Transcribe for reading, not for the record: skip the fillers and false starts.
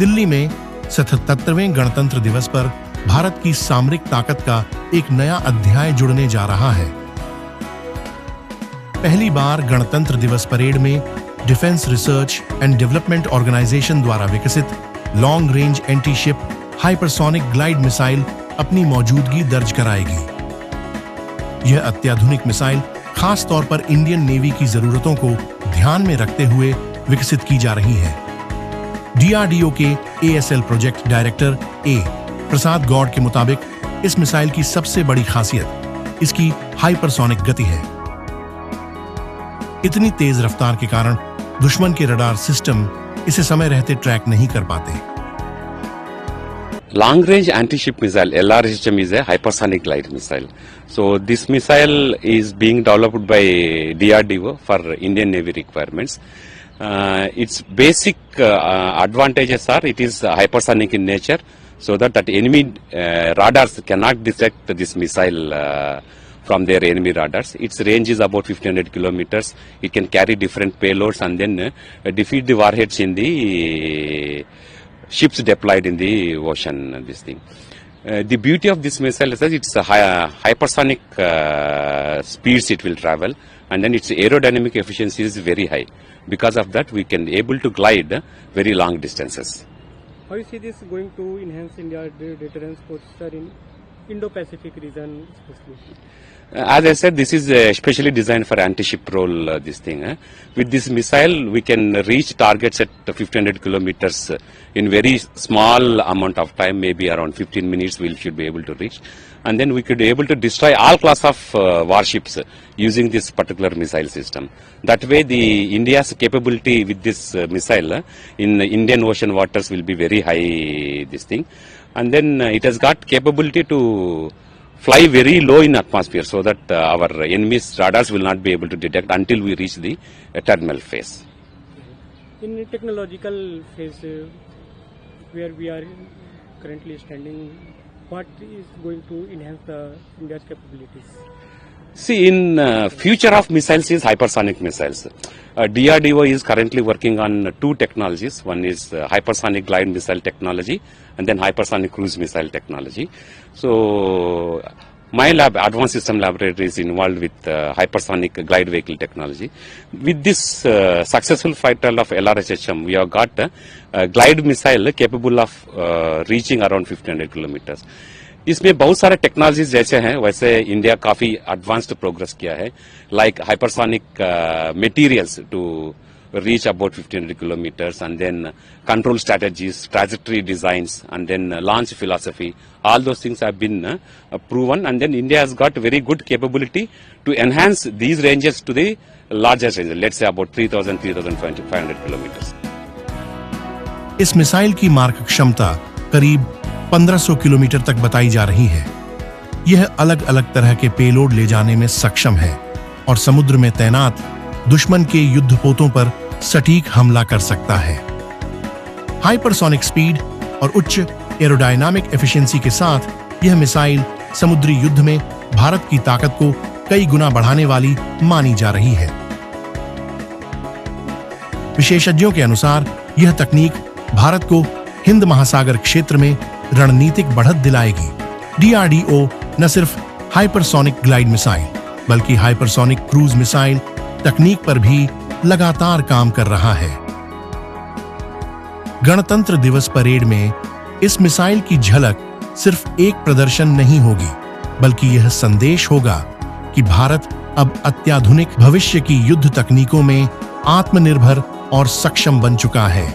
दिल्ली में 77वें गणतंत्र दिवस पर भारत की सामरिक ताकत का एक नया अध्याय जुड़ने जा रहा है। पहली बार गणतंत्र दिवस परेड में defence research and development organisation द्वारा विकसित long range anti ship hypersonic glide missile अपनी मौजूदगी दर्ज कराएगी। यह अत्याधुनिक मिसाइल खास तौर पर इंडियन नेवी की जरूरतों को ध्यान में रखते हुए विकसित की जा रही है। डीआरडीओ के एएसएल प्रोजेक्ट डायरेक्टर प्रसाद गौड़ के मुताबिक इस मिसाइल की सबसे बड़ी खासियत इसकी हाइपरसोनिक गति है। इतनी तेज रफ्तार के कारण दुश्मन के रडार सिस्टम इसे समय रहते ट्रैक नहीं कर पाते। Long range anti-ship missile LRSM is a hypersonic glide missile. So this missile is being developed by DRDO for Indian Navy requirements. Its basic advantages are it is hypersonic in nature, so that enemy radars cannot detect this missile from their enemy radars. Its range is about 1500 kilometers. It can carry different payloads and then defeat the warheads in the ships deployed in the ocean. This thing. The beauty of this missile is that it's a hypersonic speeds it will travel, and then its aerodynamic efficiency is very high. Because of that, we can able to glide very long distances. How you see this going to enhance India's deterrence posture in Indo-Pacific region especially? As I said, this is especially designed for anti-ship role. This thing. With this missile, we can reach targets at 1500 kilometers in very small amount of time, maybe around 15 minutes. We should be able to reach, and then we could be able to destroy all class of warships using this particular missile system. That way, the India's capability with this missile in the Indian Ocean waters will be very high. This thing, and then it has got capability to fly very low in atmosphere, so that our enemy's radars will not be able to detect until we reach the terminal phase. In the technological phase where we are currently standing, what is going to enhance India's capabilities? See, in future of missiles is hypersonic missiles. DRDO is currently working on two technologies. One is hypersonic glide missile technology, and then hypersonic cruise missile technology. So my lab, Advanced System Laboratory, is involved with hypersonic glide vehicle technology. With this successful flight trial of LRSM, we have got a glide missile capable of reaching around 1500 kilometers. इसमें बहुत सारे technologies जैसे हैं वैसे India काफी advanced progress किया है, like hypersonic materials to reach about 1500 kilometers, and then control strategies, trajectory designs, and then launch philosophy. All those things have been proven, and then India has got very good capability to enhance these ranges to the largest range, let's say about 3,000-3,500 kilometers. इस missile की मारक क्षमता करीब 1500 kilometre तक बताई जा रही है। यह अलग अलग तरह के पेलोड ले जाने में सक्षम है और समुद्र में तैनात दुश्मन के युद्धपोतों पर सटीक हमला कर सकता है। हाइपरसोनिक स्पीड और उच्च एरोडायनामिक एफिशिएंसी के साथ यह मिसाइल समुद्री युद्ध में भारत की ताकत को कई गुना बढ़ाने वाली मानी जा रही है। विशेषज्ञों के अनुसार यह तकनीक भारत को हिंद महासागर क्षेत्र में रणनीतिक बढ़त दिलाएगी। डीआरडीओ न सिर्फ हाइपरसोनिक ग्लाइड मिसाइल बल्कि हाइपरसोनिक क्रूज मिसाइल तकनीक पर भी लगातार काम कर रहा है। गणतंत्र दिवस परेड में इस मिसाइल की झलक सिर्फ एक प्रदर्शन नहीं होगी, बल्कि यह संदेश होगा कि भारत अब अत्याधुनिक भविष्य की युद्ध तकनीकों में आत्मनिर्भर और सक्षम बन चुका है।